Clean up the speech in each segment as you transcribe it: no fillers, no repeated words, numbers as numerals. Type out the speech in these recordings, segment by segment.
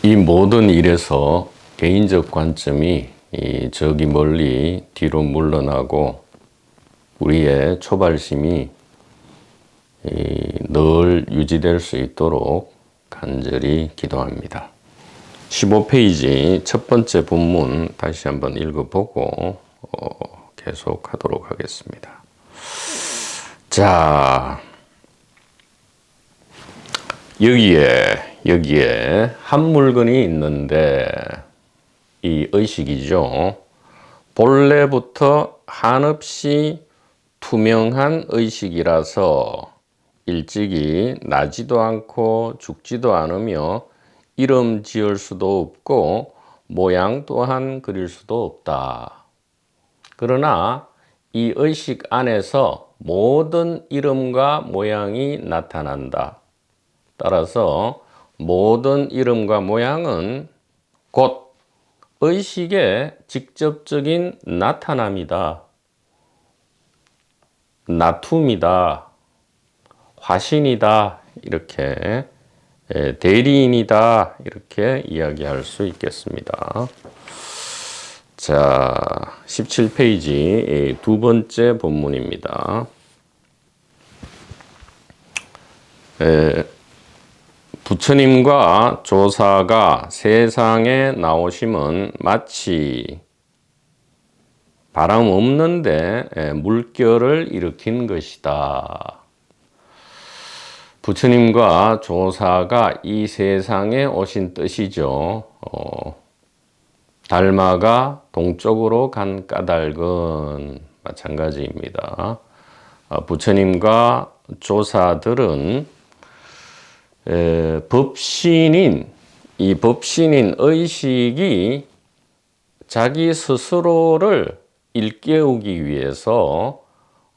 이 모든 일에서 개인적 관점이 저기 멀리 뒤로 물러나고 우리의 초발심이 늘 유지될 수 있도록 간절히 기도합니다. 15페이지 첫 번째 본문 다시 한번 읽어보고 계속하도록 하겠습니다. 자, 여기에 한 물건이 있는데 이 의식이죠. 본래부터 한없이 투명한 의식이라서 일찍이 나지도 않고 죽지도 않으며 이름 지을 수도 없고 모양 또한 그릴 수도 없다. 그러나 이 의식 안에서 모든 이름과 모양이 나타난다. 따라서 모든 이름과 모양은 곧 의식의 직접적인 나타남이다. 나툼이다. 화신이다. 이렇게 대리인이다. 이렇게 이야기할 수 있겠습니다. 자, 17페이지 두 번째 본문입니다. 부처님과 조사가 세상에 나오심은 마치 바람 없는데 물결을 일으킨 것이다. 부처님과 조사가 이 세상에 오신 뜻이죠. 달마가 동쪽으로 간 까닭은 마찬가지입니다. 부처님과 조사들은 이 법신인 의식이 자기 스스로를 일깨우기 위해서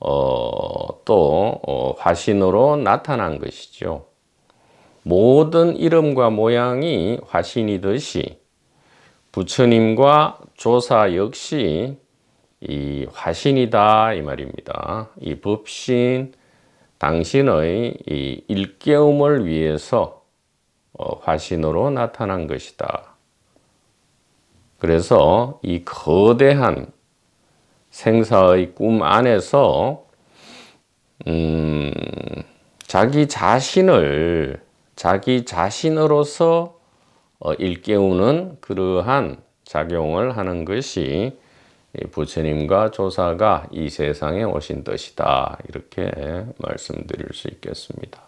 또 화신으로 나타난 것이죠. 모든 이름과 모양이 화신이듯이 부처님과 조사 역시 이 화신이다 이 말입니다. 이 법신 당신의 이 일깨움을 위해서 화신으로 나타난 것이다. 그래서 이 거대한 생사의 꿈 안에서 자기 자신으로서 일깨우는 그러한 작용을 하는 것이 부처님과 조사가 이 세상에 오신 뜻이다. 이렇게 말씀드릴 수 있겠습니다.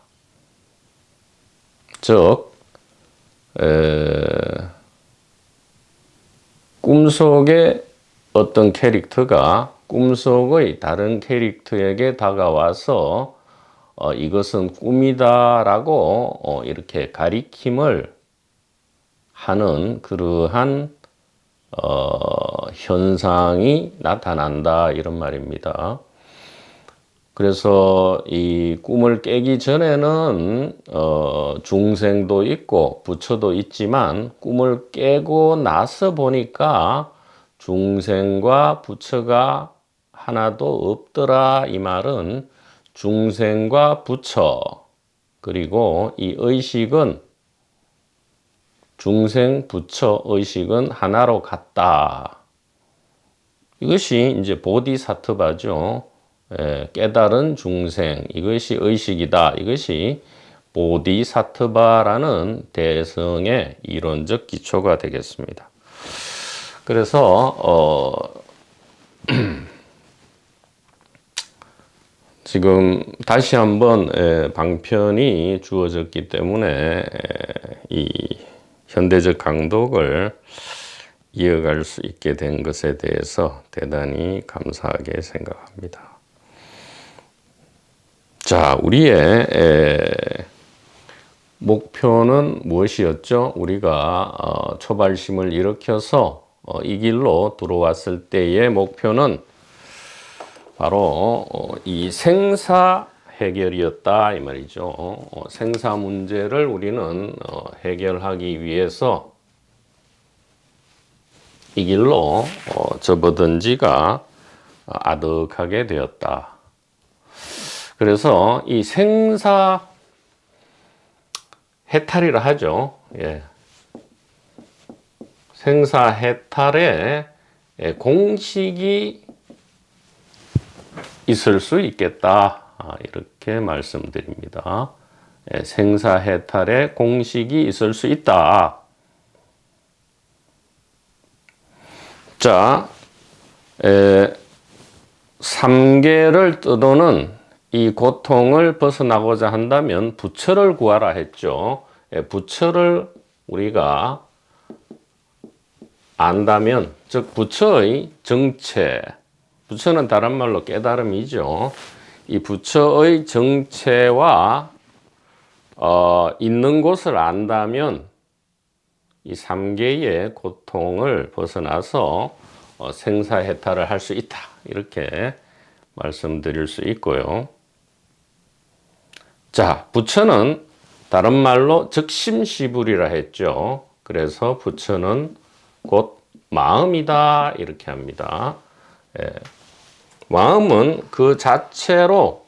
즉, 꿈속에 어떤 캐릭터가 꿈속의 다른 캐릭터에게 다가와서 이것은 꿈이다라고 이렇게 가리킴을 하는 그러한 현상이 나타난다 이런 말입니다. 그래서 이 꿈을 깨기 전에는 중생도 있고 부처도 있지만 꿈을 깨고 나서 보니까 중생과 부처가 하나도 없더라. 이 말은 중생과 부처 그리고 이 의식은 중생 부처 의식은 하나로 같다. 이것이 이제 보디사트바죠. 깨달은 중생 이것이 의식이다. 이것이 보디사트바라는 대성의 이론적 기초가 되겠습니다. 그래서 지금 다시 한번 방편이 주어졌기 때문에 이 현대적 강독을 이어갈 수 있게 된 것에 대해서 대단히 감사하게 생각합니다. 자, 우리의 목표는 무엇이었죠? 우리가 초발심을 일으켜서 이 길로 들어왔을 때의 목표는 바로 이 생사 해결이었다 이 말이죠. 생사 문제를 우리는 해결하기 위해서 이 길로 접어든 지가 아득하게 되었다. 그래서 이 생사 해탈이라 하죠. 예. 생사해탈의 공식이 있을 수 있겠다. 이렇게 말씀드립니다. 생사해탈의 공식이 있을 수 있다. 자, 3계를 떠도는 이 고통을 벗어나고자 한다면 부처를 구하라 했죠. 부처를 우리가 안다면, 즉 부처의 정체, 부처는 다른 말로 깨달음이죠. 이 부처의 정체와 있는 곳을 안다면 이 3계의 고통을 벗어나서 생사해탈을 할 수 있다. 이렇게 말씀드릴 수 있고요. 자, 부처는 다른 말로 즉심시불이라 했죠. 그래서 부처는 곧 마음이다. 이렇게 합니다. 마음은 그 자체로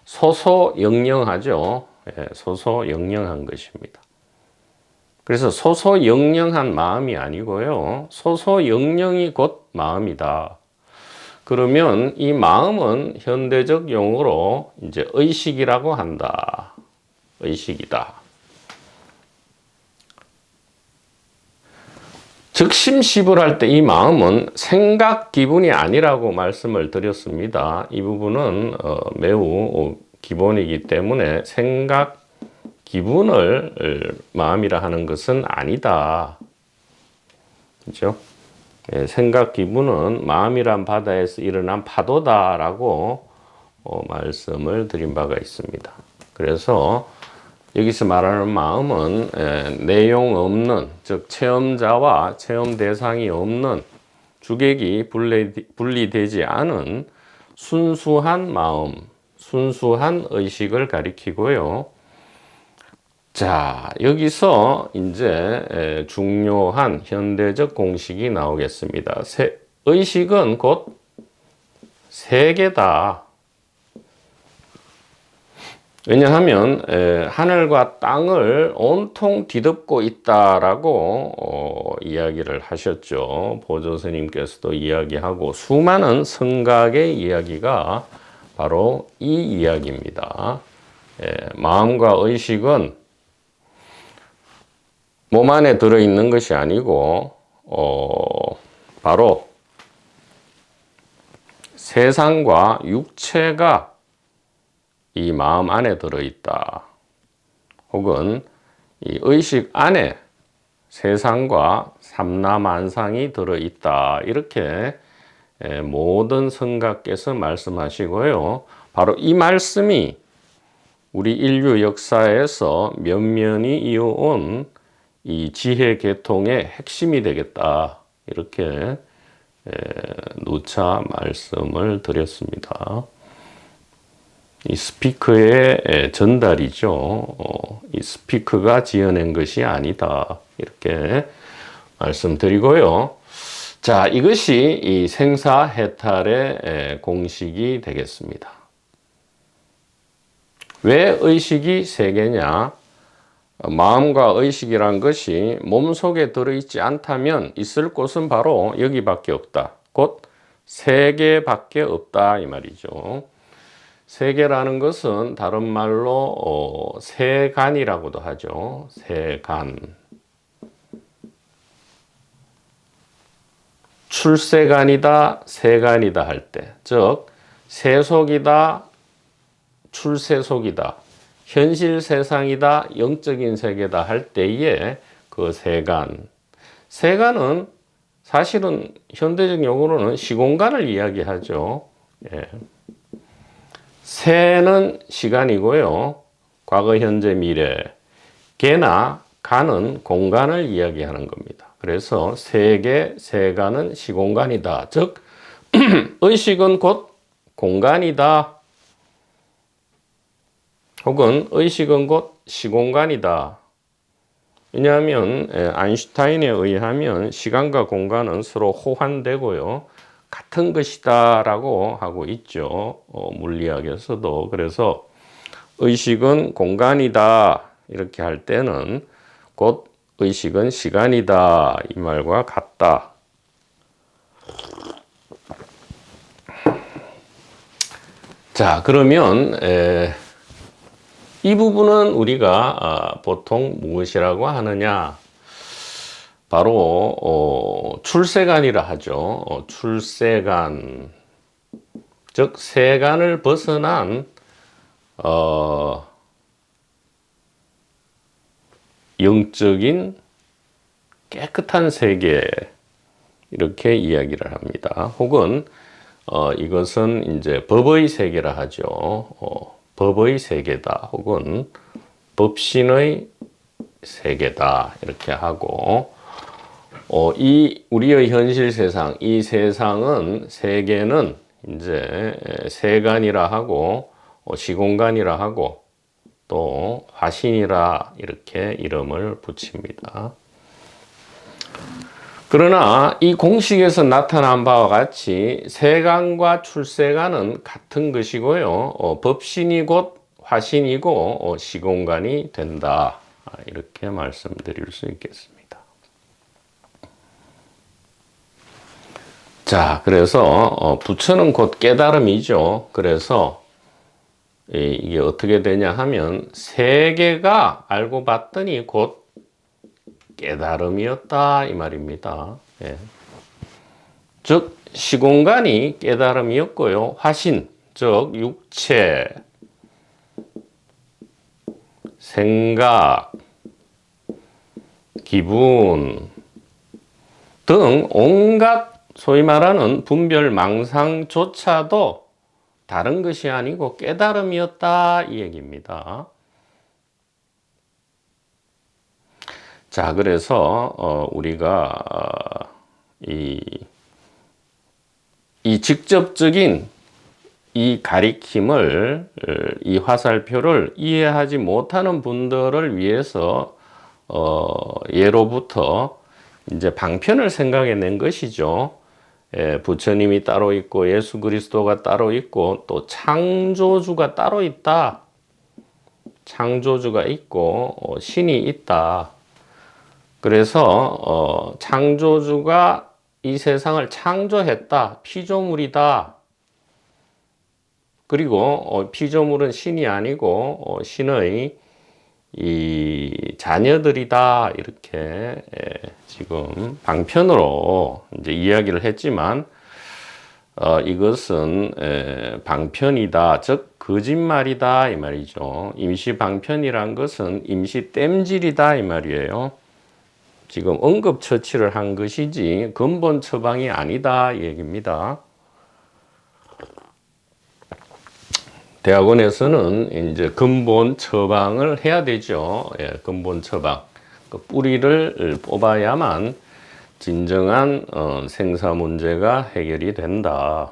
소소영영하죠. 소소영영한 것입니다. 그래서 소소영영한 마음이 아니고요. 소소영영이 곧 마음이다. 그러면 이 마음은 현대적 용어로 이제 의식이라고 한다. 의식이다. 즉심시불할 때 이 마음은 생각 기분이 아니라고 말씀을 드렸습니다. 이 부분은 매우 기본이기 때문에 생각 기분을 마음이라 하는 것은 아니다. 그렇죠? 생각 기분은 마음이란 바다에서 일어난 파도다라고 말씀을 드린 바가 있습니다. 그래서 여기서 말하는 마음은 내용 없는, 즉 체험자와 체험 대상이 없는, 주객이 분리되지 않은 순수한 마음, 순수한 의식을 가리키고요. 자, 여기서 이제 중요한 현대적 공식이 나오겠습니다. 의식은 곧 세계다. 왜냐하면 하늘과 땅을 온통 뒤덮고 있다라고 이야기를 하셨죠. 보조 스님께서도 이야기하고 수많은 성각의 이야기가 바로 이 이야기입니다. 마음과 의식은 몸 안에 들어있는 것이 아니고 바로 세상과 육체가 이 마음 안에 들어있다. 혹은 이 의식 안에 세상과 삼라만상이 들어있다. 이렇게 모든 성각께서 말씀하시고요. 바로 이 말씀이 우리 인류 역사에서 면면이 이어온 이 지혜 계통의 핵심이 되겠다. 이렇게 누차 말씀을 드렸습니다. 이 스피커의 전달이죠. 이 스피커가 지어낸 것이 아니다. 이렇게 말씀드리고요. 자, 이것이 이 생사해탈의 공식이 되겠습니다. 왜 의식이 세 개냐? 마음과 의식이란 것이 몸속에 들어있지 않다면 있을 곳은 바로 여기밖에 없다. 곧 세계밖에 없다 이 말이죠. 세계라는 것은 다른 말로 세간이라고도 하죠. 세간. 출세간이다, 세간이다 할 때, 즉 세속이다, 출세속이다, 현실 세상이다, 영적인 세계다 할 때에 그 세간. 세간은 사실은 현대적 용어로는 시공간을 이야기하죠. 예. 세는 시간이고요. 과거, 현재, 미래. 개나 간은 공간을 이야기하는 겁니다. 그래서 세계, 세간은 시공간이다. 즉 의식은 곧 공간이다. 혹은 의식은 곧 시공간이다. 왜냐하면 아인슈타인에 의하면 시간과 공간은 서로 호환되고요. 같은 것이다 라고 하고 있죠. 물리학에서도. 그래서 의식은 공간이다 이렇게 할 때는 곧 의식은 시간이다. 이 말과 같다. 자, 그러면 이 부분은 우리가 보통 무엇이라고 하느냐? 바로 출세간이라 하죠. 출세간, 즉 세간을 벗어난 영적인 깨끗한 세계, 이렇게 이야기를 합니다. 혹은 이것은 이제 법의 세계라 하죠. 법의 세계다, 혹은 법신의 세계다, 이렇게 하고, 이 우리의 현실 세상, 이 세상은, 세계는 이제 세간이라 하고, 시공간이라 하고, 또 화신이라 이렇게 이름을 붙입니다. 그러나 이 공식에서 나타난 바와 같이 세간과 출세간은 같은 것이고요. 법신이 곧 화신이고 시공간이 된다. 이렇게 말씀드릴 수 있겠습니다. 자, 그래서 부처는 곧 깨달음이죠. 그래서 이게 어떻게 되냐 하면 세계가 알고 봤더니 곧 깨달음이었다, 이 말입니다. 예. 즉 시공간이 깨달음이었고요. 화신, 즉 육체, 생각, 기분 등 온갖 소위 말하는 분별 망상조차도 다른 것이 아니고 깨달음이었다, 이 얘기입니다. 자, 그래서 우리가 이 직접적인 이 가리킴을, 이 화살표를 이해하지 못하는 분들을 위해서 예로부터 이제 방편을 생각해낸 것이죠. 부처님이 따로 있고 예수 그리스도가 따로 있고 또 창조주가 따로 있다. 창조주가 있고 신이 있다. 그래서 창조주가 이 세상을 창조했다. 피조물이다. 그리고 피조물은 신이 아니고 신의 이 자녀들이다. 이렇게 지금 방편으로 이제 이야기를 했지만 이것은 방편이다. 즉 거짓말이다, 이 말이죠. 임시 방편이란 것은 임시 땜질이다, 이 말이에요. 지금 응급처치를 한 것이지 근본 처방이 아니다, 이 얘기입니다. 대학원에서는 이제 근본 처방을 해야 되죠. 예, 근본 처방. 그 뿌리를 뽑아야만 진정한 생사 문제가 해결이 된다.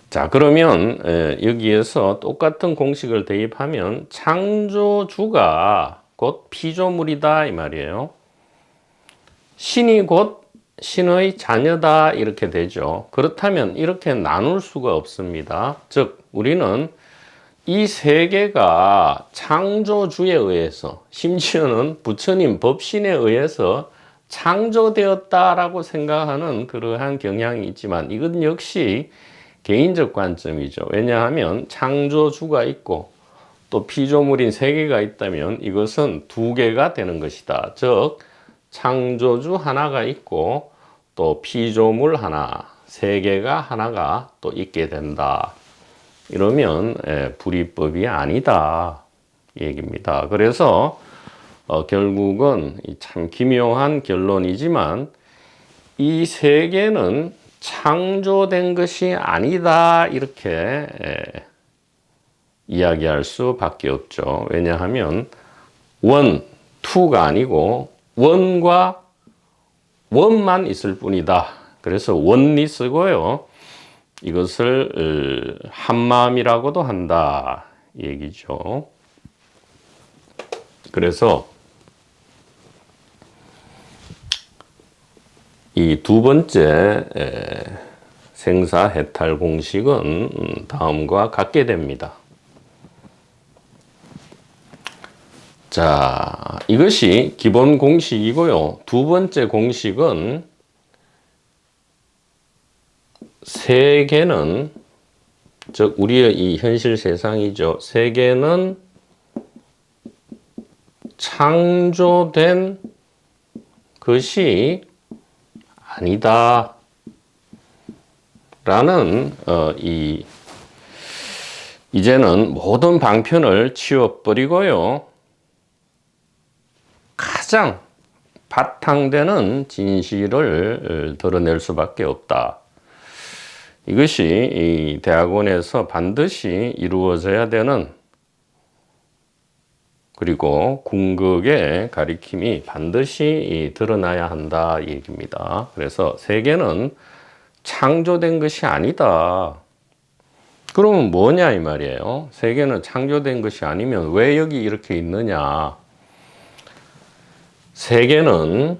자, 그러면 여기에서 똑같은 공식을 대입하면 창조주가 곧 피조물이다, 이 말이에요. 신이 곧 신의 자녀다, 이렇게 되죠. 그렇다면 이렇게 나눌 수가 없습니다. 즉 우리는 이 세계가 창조주에 의해서, 심지어는 부처님 법신에 의해서 창조되었다라고 생각하는 그러한 경향이 있지만 이건 역시 개인적 관점이죠. 왜냐하면 창조주가 있고 또 피조물인 세계가 있다면 이것은 두 개가 되는 것이다. 즉 창조주 하나가 있고 또 피조물 하나, 세계가 하나가 또 있게 된다. 이러면 불이법이 아니다, 이 얘기입니다. 그래서 결국은 참 기묘한 결론이지만 이 세계는 창조된 것이 아니다, 이렇게 이야기할 수밖에 없죠. 왜냐하면 원, 투가 아니고 원과 원만 있을 뿐이다. 그래서 원리 쓰고요. 이것을 한마음이라고도 한다, 이 얘기죠. 그래서 이 두 번째 생사해탈 공식은 다음과 같게 됩니다. 자, 이것이 기본 공식이고요. 두 번째 공식은 세계는, 즉 우리의 이 현실 세상이죠. 세계는 창조된 것이 아니다 라는 이제는 모든 방편을 치워버리고요. 가장 바탕되는 진실을 드러낼 수밖에 없다. 이것이 이 대학원에서 반드시 이루어져야 되는, 그리고 궁극의 가리킴이 반드시 드러나야 한다 이 얘기입니다. 그래서 세계는 창조된 것이 아니다. 그러면 뭐냐 이 말이에요. 세계는 창조된 것이 아니면 왜 여기 이렇게 있느냐. 세계는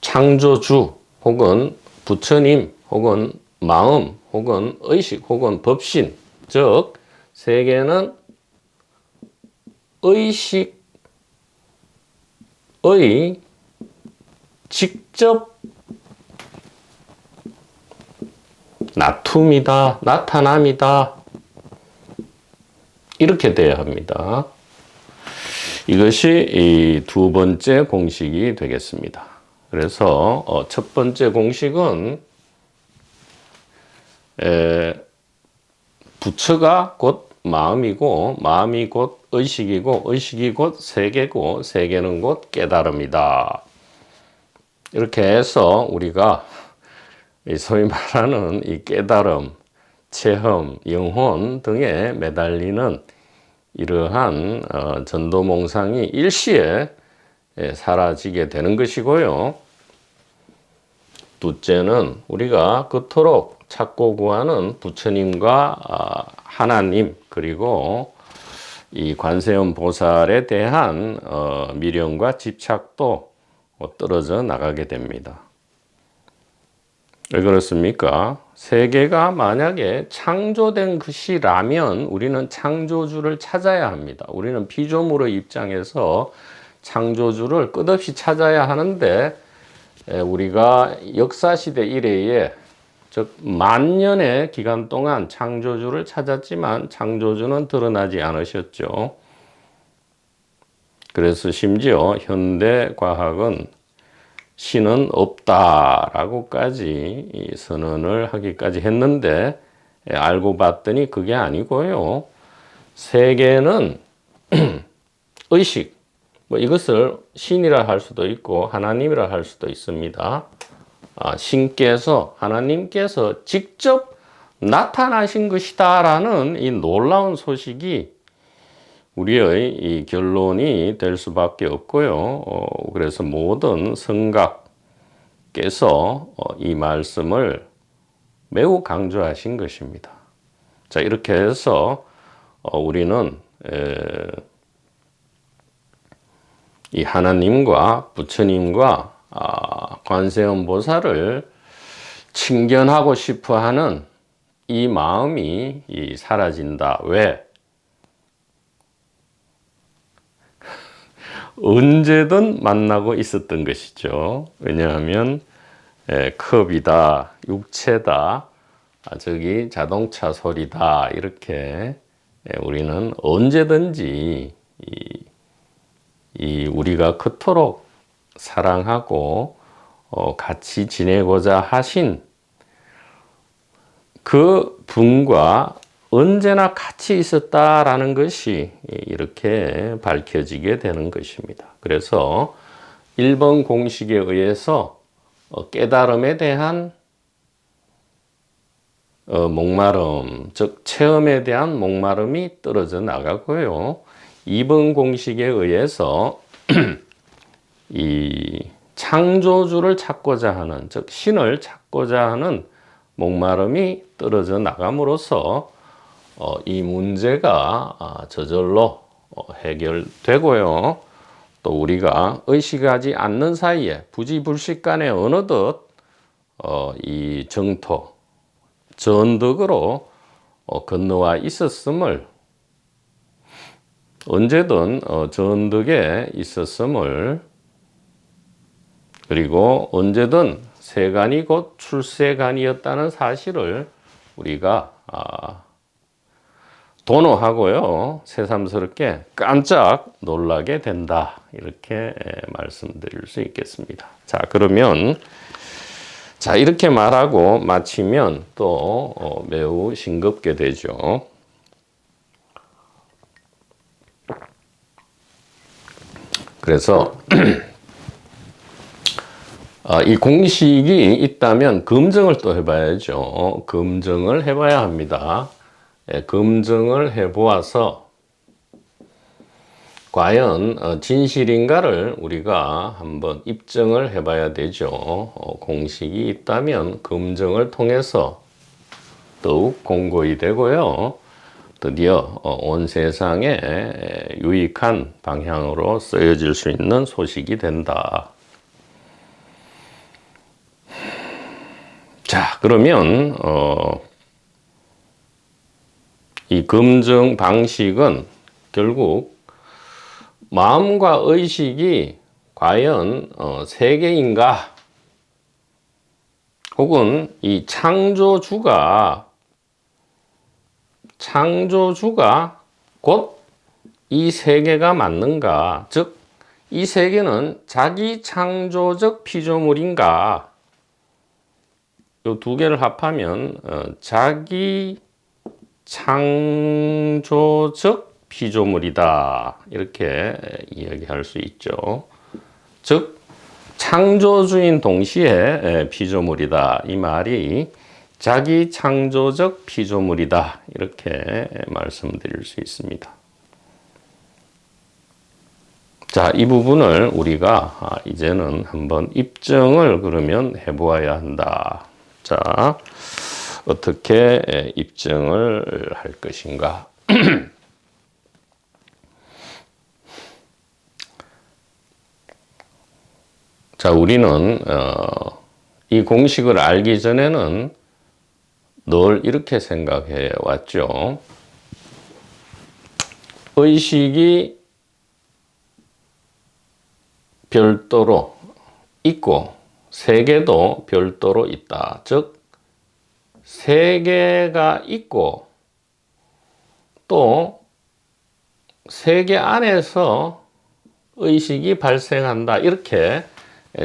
창조주 혹은 부처님 혹은 마음 혹은 의식 혹은 법신, 즉 세계는 의식의 직접 나툼이다, 나타남이다, 이렇게 돼야 합니다. 이것이 이 두 번째 공식이 되겠습니다. 그래서 첫 번째 공식은 부처가 곧 마음이고, 마음이 곧 의식이고, 의식이 곧 세계고, 세계는 곧 깨달음이다. 이렇게 해서 우리가 소위 말하는 이 깨달음, 체험, 영혼 등에 매달리는 이러한 전도몽상이 일시에 사라지게 되는 것이고요. 둘째는 우리가 그토록 찾고 구하는 부처님과 하나님, 그리고 이 관세음 보살에 대한 미련과 집착도 떨어져 나가게 됩니다. 왜 그렇습니까? 세계가 만약에 창조된 것이라면 우리는 창조주를 찾아야 합니다. 우리는 피조물의 입장에서 창조주를 끝없이 찾아야 하는데, 우리가 역사시대 이래에, 즉 만년의 기간 동안 창조주를 찾았지만 창조주는 드러나지 않으셨죠. 그래서 심지어 현대 과학은 신은 없다라고까지 선언을 하기까지 했는데, 알고 봤더니 그게 아니고요. 세계는 의식, 이것을 신이라 할 수도 있고 하나님이라 할 수도 있습니다. 신께서, 하나님께서 직접 나타나신 것이다라는 이 놀라운 소식이 우리의 이 결론이 될 수밖에 없고요. 그래서 모든 성각께서 이 말씀을 매우 강조하신 것입니다. 자, 이렇게 해서 우리는 이 하나님과 부처님과 관세음 보살을 친견하고 싶어 하는 이 마음이 사라진다. 왜? 언제든 만나고 있었던 것이죠. 왜냐하면 컵이다, 육체다, 저기 자동차 소리다, 이렇게 우리는 언제든지 우리가 그토록 사랑하고 같이 지내고자 하신 그 분과 언제나 같이 있었다라는 것이 이렇게 밝혀지게 되는 것입니다. 그래서 1번 공식에 의해서 깨달음에 대한 목마름, 즉 체험에 대한 목마름이 떨어져 나가고요. 2번 공식에 의해서 이 창조주를 찾고자 하는, 즉 신을 찾고자 하는 목마름이 떨어져 나감으로써 이 문제가 저절로 해결되고요. 또 우리가 의식하지 않는 사이에 부지불식간에 어느덧 이 정토, 전덕으로 건너와 있었음을 언제든 전득에 있었음을, 그리고 언제든 세간이 곧 출세간이었다는 사실을 우리가 도노하고요, 새삼스럽게 깜짝 놀라게 된다, 이렇게 말씀드릴 수 있겠습니다. 자, 그러면 이렇게 말하고 마치면 또 매우 싱겁게 되죠. 그래서 이 공식이 있다면 검증을 또 해봐야죠. 검증을 해봐야 합니다. 검증을 해보아서 과연 진실인가를 우리가 한번 입증을 해봐야 되죠. 공식이 있다면 검증을 통해서 더욱 공고히 되고요, 드디어 온 세상에 유익한 방향으로 쓰여질 수 있는 소식이 된다. 자, 그러면 이 검증 방식은 결국 마음과 의식이 과연 세계인가, 혹은 이 창조주가 곧 이 세계가 맞는가, 즉 이 세계는 자기 창조적 피조물인가, 이 두 개를 합하면 자기 창조적 피조물이다, 이렇게 이야기할 수 있죠. 즉 창조주인 동시에 피조물이다, 이 말이 자기 창조적 피조물이다, 이렇게 말씀드릴 수 있습니다. 자, 이 부분을 우리가 이제는 한번 입증을 그러면 해보아야 한다. 자, 어떻게 입증을 할 것인가? 자, 우리는 이 공식을 알기 전에는 늘 이렇게 생각해 왔죠. 의식이 별도로 있고 세계도 별도로 있다. 즉 세계가 있고 또 세계 안에서 의식이 발생한다, 이렇게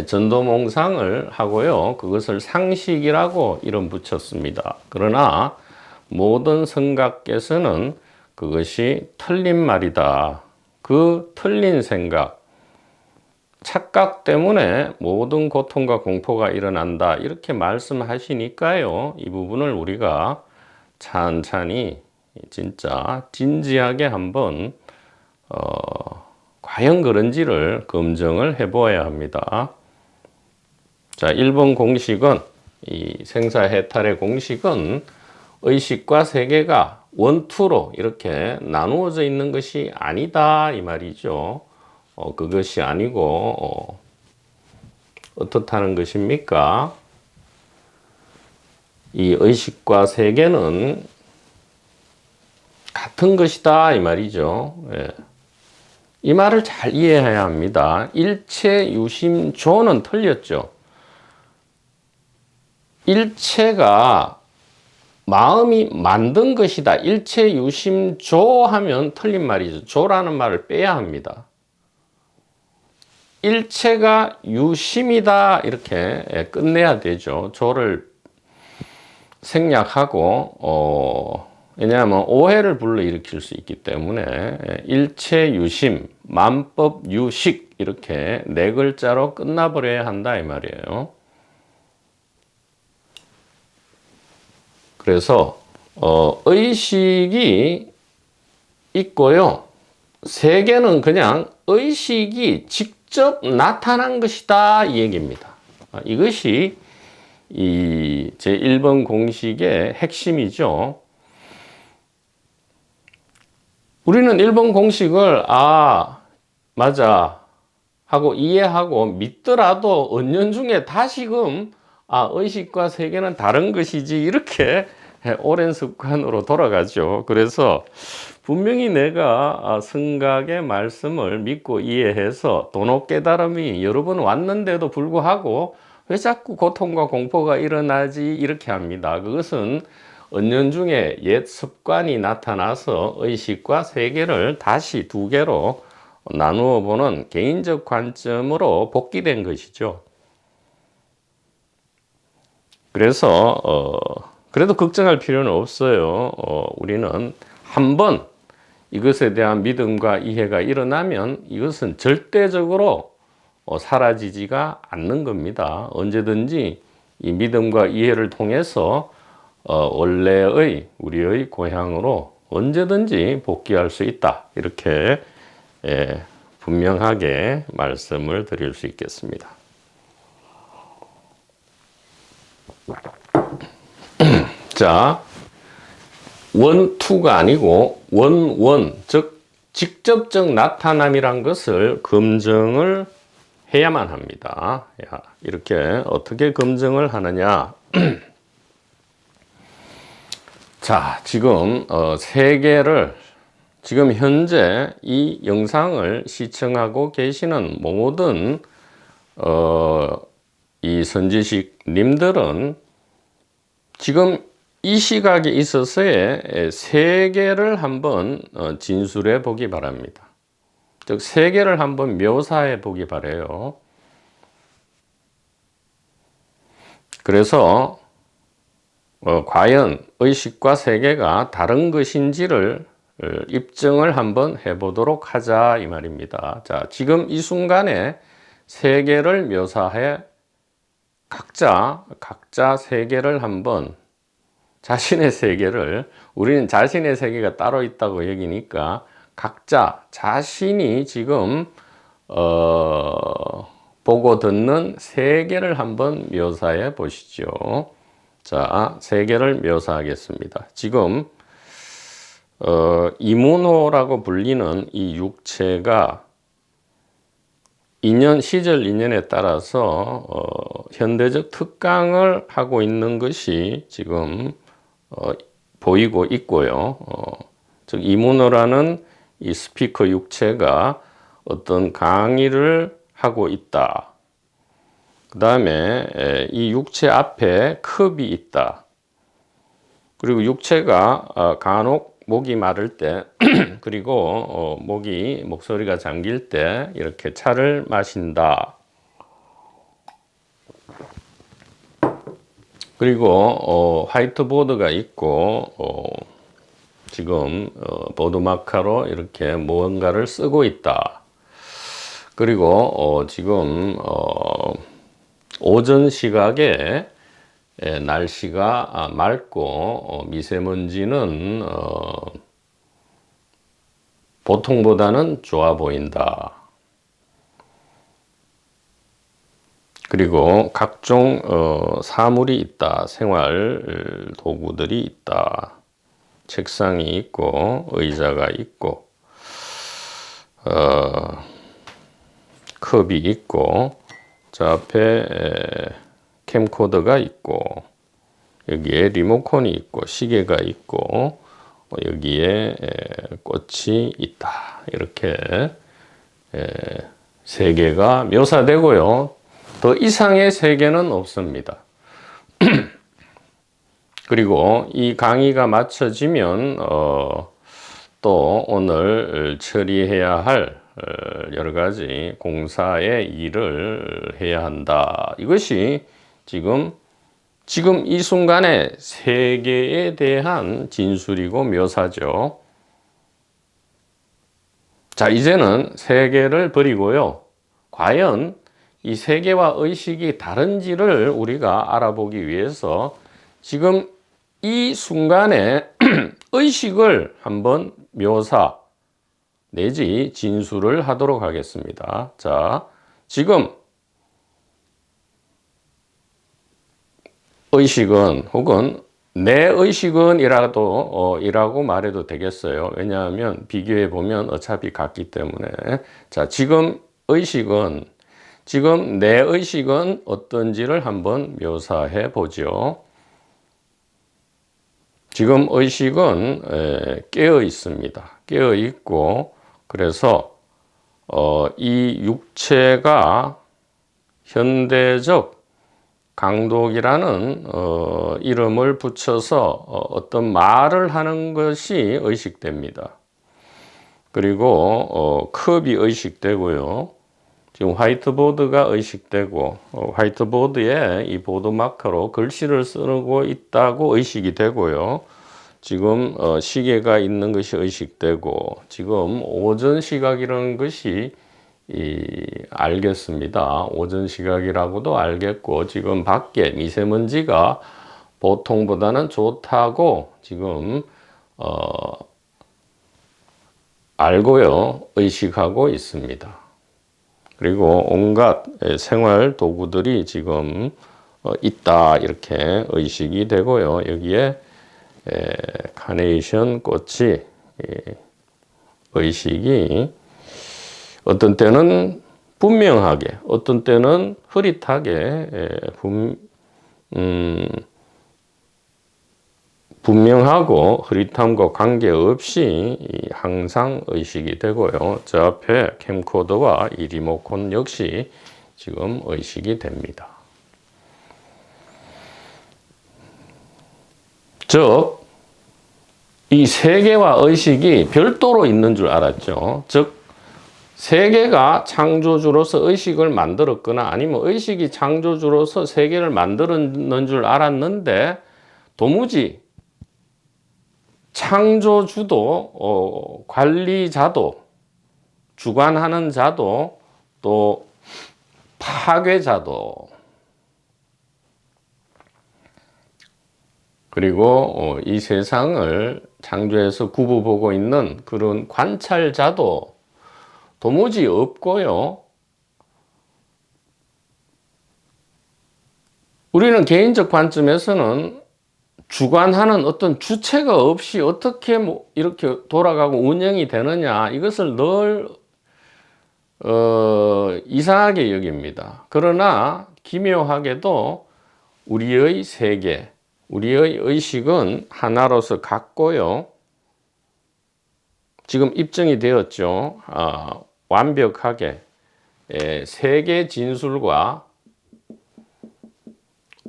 전도몽상을 하고요, 그것을 상식이라고 이름 붙였습니다. 그러나 모든 성가께서는 그것이 틀린 말이다, 그 틀린 생각, 착각 때문에 모든 고통과 공포가 일어난다, 이렇게 말씀하시니까요, 이 부분을 우리가 찬찬히 진짜 진지하게 한번 과연 그런지를 검증을 해보아야 합니다. 자, 1번 공식은, 이 생사해탈의 공식은 의식과 세계가 원투로 이렇게 나누어져 있는 것이 아니다, 이 말이죠. 그것이 아니고 어떻다는 것입니까? 이 의식과 세계는 같은 것이다, 이 말이죠. 예. 이 말을 잘 이해해야 합니다. 일체유심조는 틀렸죠. 일체가 마음이 만든 것이다, 일체유심조 하면 틀린 말이죠. 조라는 말을 빼야 합니다. 일체가 유심이다, 이렇게 끝내야 되죠. 조를 생략하고 왜냐하면 오해를 불러일으킬 수 있기 때문에 일체유심, 만법유식, 이렇게 네 글자로 끝나버려야 한다, 이 말이에요. 그래서 의식이 있고요, 세계는 그냥 의식이 직접 나타난 것이다, 이 얘기입니다. 이것이 이 제1번 공식의 핵심이죠. 우리는 1번 공식을 맞아 하고 이해하고 믿더라도 은연중에 다시금 의식과 세계는 다른 것이지, 이렇게 오랜 습관으로 돌아가죠. 그래서 분명히 내가 성각의 말씀을 믿고 이해해서 도노 깨달음이 여러 번 왔는데도 불구하고 왜 자꾸 고통과 공포가 일어나지 이렇게 합니다. 그것은 은연중에 옛 습관이 나타나서 의식과 세계를 다시 두 개로 나누어 보는 개인적 관점으로 복귀된 것이죠. 그래서 그래도 걱정할 필요는 없어요. 우리는 한번 이것에 대한 믿음과 이해가 일어나면 이것은 절대적으로 사라지지가 않는 겁니다. 언제든지 이 믿음과 이해를 통해서 원래의 우리의 고향으로 언제든지 복귀할 수 있다. 이렇게 분명하게 말씀을 드릴 수 있겠습니다. 자, 원투가 아니고 원원, 즉 직접적 나타남이란 것을 검증을 해야만 합니다. 이렇게 어떻게 검증을 하느냐? 자, 지금 세계를 지금 현재 이 영상을 시청하고 계시는 모든 이 선지식 님들은 지금 이 시각에 있어서의 세계를 한번 진술해 보기 바랍니다. 즉 세계를 한번 묘사해 보기 바래요. 그래서 과연 의식과 세계가 다른 것인지를 입증을 한번 해보도록 하자 이 말입니다. 자, 지금 이 순간에 세계를 묘사해 각자 세계를 한번 자신의 세계를 우리는 자신의 세계가 따로 있다고 여기니까 각자 자신이 지금 보고 듣는 세계를 한번 묘사해 보시죠. 자, 세계를 묘사하겠습니다. 지금 이문호라고 불리는 이 육체가 시절 인연에 따라서 현대적 특강을 하고 있는 것이 지금 보이고 있고요. 즉 이문호라는 이 스피커 육체가 어떤 강의를 하고 있다. 그 다음에 이 육체 앞에 컵이 있다. 그리고 육체가 간혹 목이 마를 때 그리고 목소리가 잠길 때 이렇게 차를 마신다. 그리고 화이트보드가 있고 지금 보드마카로 이렇게 무언가를 쓰고 있다. 그리고 지금 오전 시각에 날씨가 맑고 미세먼지는 보통보다는 좋아 보인다. 그리고 각종 사물이 있다. 생활 도구들이 있다. 책상이 있고 의자가 있고 컵이 있고 저 앞에 캠코더가 있고 여기에 리모컨이 있고 시계가 있고 여기에 꽃이 있다. 이렇게 세계가 묘사되고요. 더 이상의 세계는 없습니다. 그리고 이 강의가 마쳐지면 또 오늘 처리해야 할 여러 가지 공사의 일을 해야 한다. 이것이 지금 이 순간의 세계에 대한 진술이고 묘사죠. 자, 이제는 세계를 버리고요. 과연 이 세계와 의식이 다른지를 우리가 알아보기 위해서 지금 이 순간에 의식을 한번 묘사 내지 진술을 하도록 하겠습니다. 자, 지금 의식은 혹은 내 의식은 이라고 말해도 되겠어요. 왜냐하면 비교해 보면 어차피 같기 때문에. 자, 지금 내 의식은 어떤지를 한번 묘사해 보죠. 지금 의식은 깨어 있습니다. 깨어 있고, 그래서 이 육체가 현대적 강독이라는 이름을 붙여서 어떤 말을 하는 것이 의식됩니다. 그리고 컵이 의식되고요. 지금 화이트보드가 의식되고, 화이트보드에 이 보드 마커로 글씨를 쓰고 있다고 의식이 되고요. 지금 시계가 있는 것이 의식되고, 지금 오전 시각이라는 것이 알겠습니다. 오전 시각이라고도 알겠고, 지금 밖에 미세먼지가 보통보다는 좋다고 지금 알고요, 의식하고 있습니다. 그리고 온갖 생활 도구들이 지금 있다, 이렇게 의식이 되고요. 여기에 카네이션 꽃이 의식이 어떤 때는 분명하게, 어떤 때는 흐릿하게 분명하고 흐릿함과 관계없이 항상 의식이 되고요. 저 앞에 캠코더와 이 리모컨 역시 지금 의식이 됩니다. 즉, 이 세계와 의식이 별도로 있는 줄 알았죠. 즉, 세계가 창조주로서 의식을 만들었거나 아니면 의식이 창조주로서 세계를 만드는 줄 알았는데 도무지 창조주도 관리자도 주관하는 자도 또 파괴자도 그리고 이 세상을 창조해서 굽어보고 있는 그런 관찰자도 도무지 없고요. 우리는 개인적 관점에서는 주관하는 어떤 주체가 없이 어떻게 이렇게 돌아가고 운영이 되느냐, 이것을 늘 이상하게 여깁니다. 그러나 기묘하게도 우리의 세계, 우리의 의식은 하나로서 같고요. 지금 입증이 되었죠. 완벽하게 세계 진술과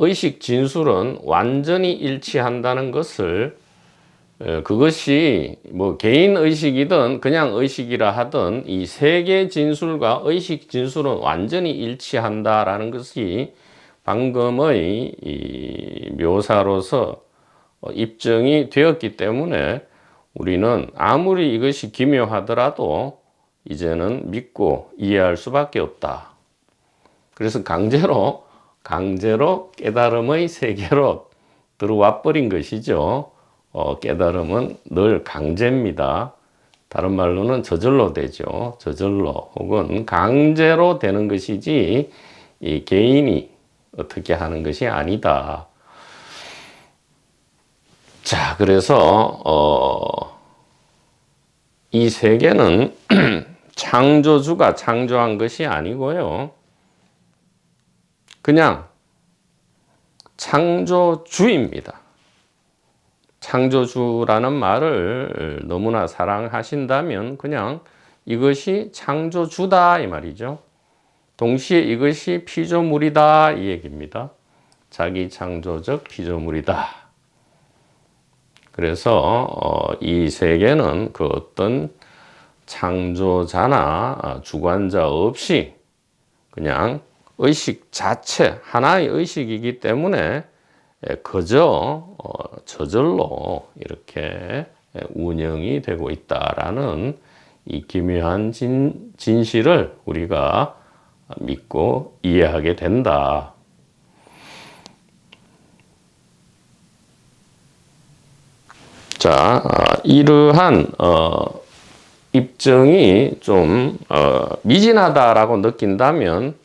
의식 진술은 완전히 일치한다는 것을, 그것이 뭐 개인 의식이든 그냥 의식이라 하든 이 세계 진술과 의식 진술은 완전히 일치한다라는 것이 방금의 이 묘사로서 입증이 되었기 때문에 우리는 아무리 이것이 기묘하더라도 이제는 믿고 이해할 수밖에 없다. 그래서 강제로 깨달음의 세계로 들어와 버린 것이죠. 깨달음은 늘 강제입니다. 다른 말로는 저절로 되죠. 저절로 혹은 강제로 되는 것이지 이 개인이 어떻게 하는 것이 아니다. 자, 그래서 이 세계는 창조주가 창조한 것이 아니고요. 그냥 창조주입니다. 창조주라는 말을 너무나 사랑하신다면 그냥 이것이 창조주다 이 말이죠. 동시에 이것이 피조물이다 이 얘기입니다. 자기 창조적 피조물이다. 그래서 이 세계는 그 어떤 창조자나 주관자 없이 그냥 의식 자체, 하나의 의식이기 때문에 그저 저절로 이렇게 운영이 되고 있다라는 이 기묘한 진실을 우리가 믿고 이해하게 된다. 자, 이러한 입증이 좀 미진하다라고 느낀다면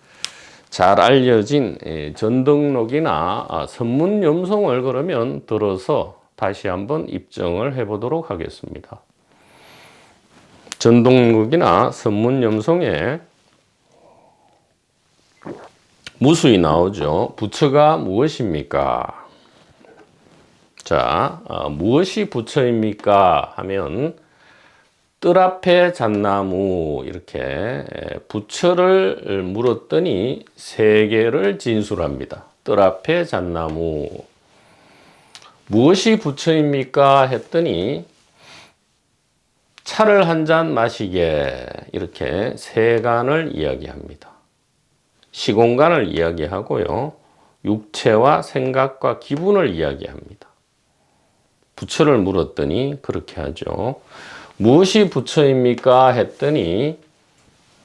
잘 알려진 전등록이나 선문염송을 그러면 들어서 다시 한번 입증을 해보도록 하겠습니다. 전등록이나 선문염송에 무수히 나오죠. 부처가 무엇입니까? 자, 무엇이 부처입니까? 하면 뜰 앞에 잣나무 이렇게 부처를 물었더니 세 개를 진술합니다. 뜰 앞에 잣나무 무엇이 부처입니까? 했더니 차를 한 잔 마시게 이렇게 세간을 이야기합니다. 시공간을 이야기하고요. 육체와 생각과 기분을 이야기합니다. 부처를 물었더니 그렇게 하죠. 무엇이 부처입니까? 했더니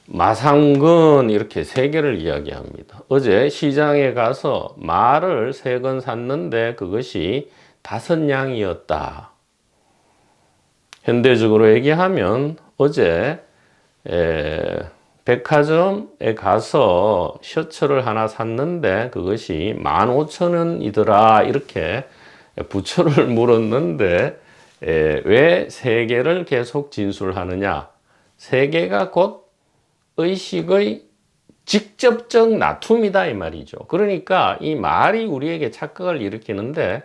마상근 이렇게 세 개를 이야기합니다. 어제 시장에 가서 말을 3건 샀는데 그것이 5냥이었다. 현대적으로 얘기하면 어제 백화점에 가서 셔츠를 하나 샀는데 그것이 15,000원이더라. 이렇게 부처를 물었는데 왜 3개를 계속 진술하느냐? 3개가 곧 의식의 직접적 나툼이다 이 말이죠. 그러니까 이 말이 우리에게 착각을 일으키는데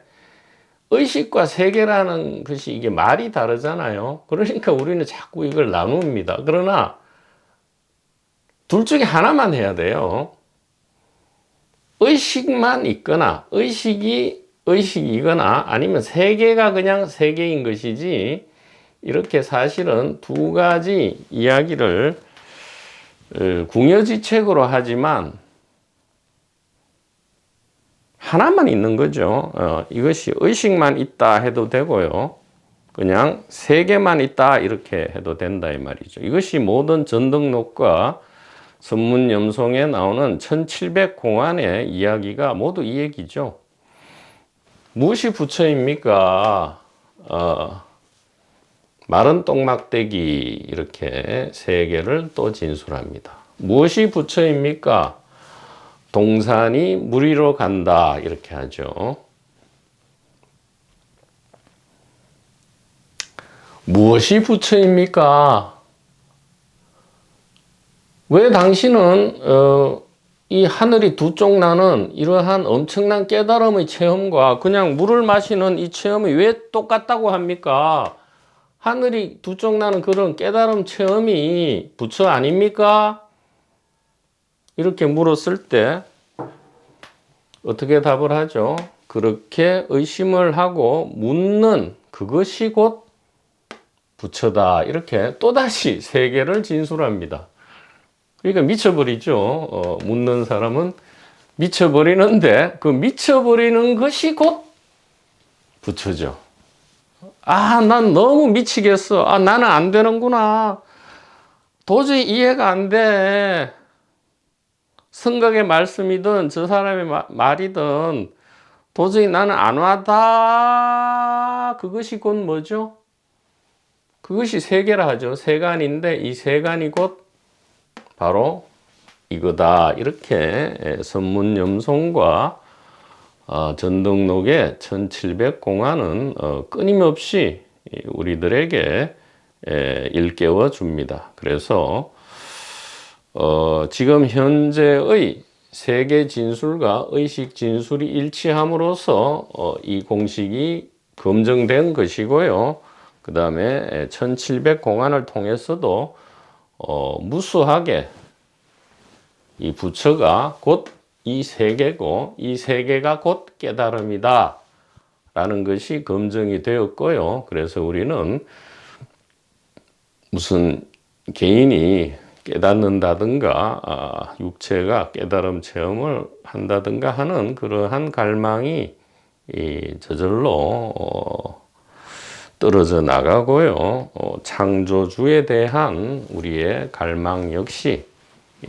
의식과 세계라는 것이 이게 말이 다르잖아요. 그러니까 우리는 자꾸 이걸 나눕니다. 그러나 둘 중에 하나만 해야 돼요. 의식만 있거나 의식이거나 아니면 세계가 그냥 세계인 것이지 이렇게 사실은 두 가지 이야기를 궁여지책으로 하지만 하나만 있는 거죠. 이것이 의식만 있다 해도 되고요. 그냥 세계만 있다 이렇게 해도 된다 이 말이죠. 이것이 모든 전등록과 선문염송에 나오는 1700공안의 이야기가 모두 이 얘기죠. 무엇이 부처입니까? 마른 똥막대기 이렇게 3개를 또 진술합니다. 무엇이 부처입니까? 동산이 물 위로 간다 이렇게 하죠. 무엇이 부처입니까? 왜 당신은 이 하늘이 두 쪽 나는 이러한 엄청난 깨달음의 체험과 그냥 물을 마시는 이 체험이 왜 똑같다고 합니까? 하늘이 두 쪽 나는 그런 깨달음 체험이 부처 아닙니까? 이렇게 물었을 때 어떻게 답을 하죠? 그렇게 의심을 하고 묻는 그것이 곧 부처다. 이렇게 또다시 3개를 진술합니다. 그러니까 미쳐버리죠. 묻는 사람은 미쳐버리는데 그 미쳐버리는 것이 곧 부처죠. 난 너무 미치겠어. 나는 안 되는구나. 도저히 이해가 안 돼. 성각의 말씀이든 저 사람의 말이든 도저히 나는 안 와다. 그것이 곧 뭐죠? 그것이 세계라 하죠. 세간인데 이 세간이 곧 바로 이거다. 이렇게 선문염송과 전등록의 1700공안은 끊임없이 우리들에게 일깨워 줍니다. 그래서 지금 현재의 세계 진술과 의식 진술이 일치함으로써 이 공식이 검증된 것이고요. 그 다음에 1700공안을 통해서도 무수하게 이 부처가 곧 이 세계고 이 세계가 곧 깨달음이다 라는 것이 검증이 되었고요. 그래서 우리는 무슨 개인이 깨닫는다든가 육체가 깨달음 체험을 한다든가 하는 그러한 갈망이 저절로 떨어져 나가고요. 창조주에 대한 우리의 갈망 역시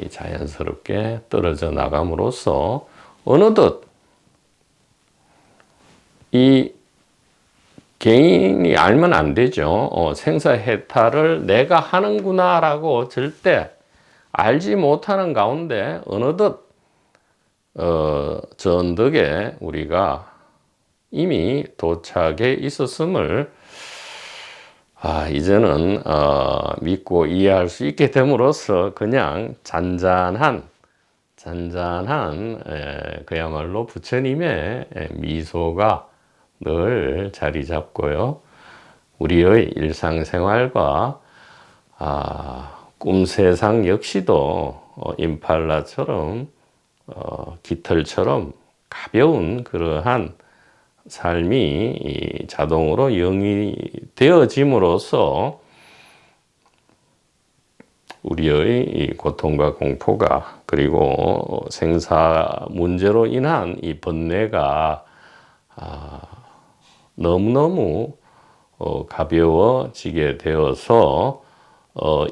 자연스럽게 떨어져 나감으로써 어느덧 이 개인이 알면 안 되죠. 생사해탈을 내가 하는구나 라고 절대 알지 못하는 가운데 어느덧 전덕에 우리가 이미 도착해 있었음을 이제는 믿고 이해할 수 있게 됨으로써 그냥 잔잔한 그야말로 부처님의 미소가 늘 자리 잡고요. 우리의 일상생활과 꿈세상 역시도 임팔라처럼 깃털처럼 가벼운 그러한 삶이 자동으로 영이 되어짐으로써 우리의 이 고통과 공포가 그리고 생사 문제로 인한 이 번뇌가 너무너무 가벼워지게 되어서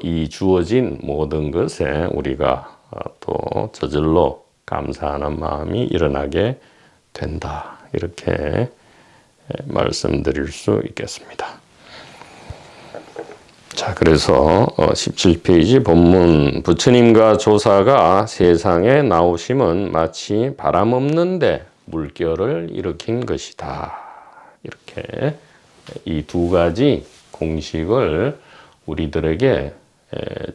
이 주어진 모든 것에 우리가 또 저절로 감사하는 마음이 일어나게 된다. 이렇게 말씀드릴 수 있겠습니다. 자, 그래서 17페이지 본문 부처님과 조사가 세상에 나오심은 마치 바람 없는데 물결을 일으킨 것이다. 이렇게 이 두 가지 공식을 우리들에게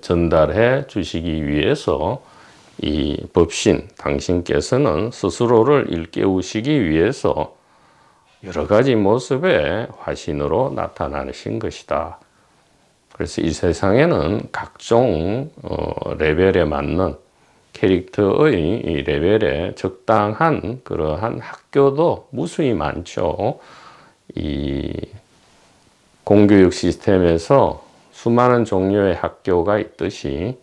전달해 주시기 위해서 이 법신 당신께서는 스스로를 일깨우시기 위해서 여러 가지 모습의 화신으로 나타나신 것이다. 그래서 이 세상에는 각종 레벨에 맞는 캐릭터의 이 레벨에 적당한 그러한 학교도 무수히 많죠. 이 공교육 시스템에서 수많은 종류의 학교가 있듯이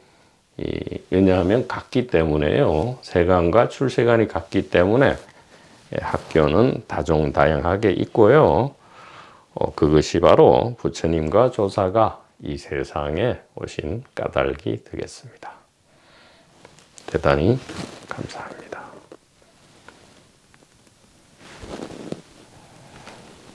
왜냐하면 같기 때문에요. 세관과 출세관이 같기 때문에 학교는 다종다양하게 있고요. 그것이 바로 부처님과 조사가 이 세상에 오신 까닭이 되겠습니다. 대단히 감사합니다.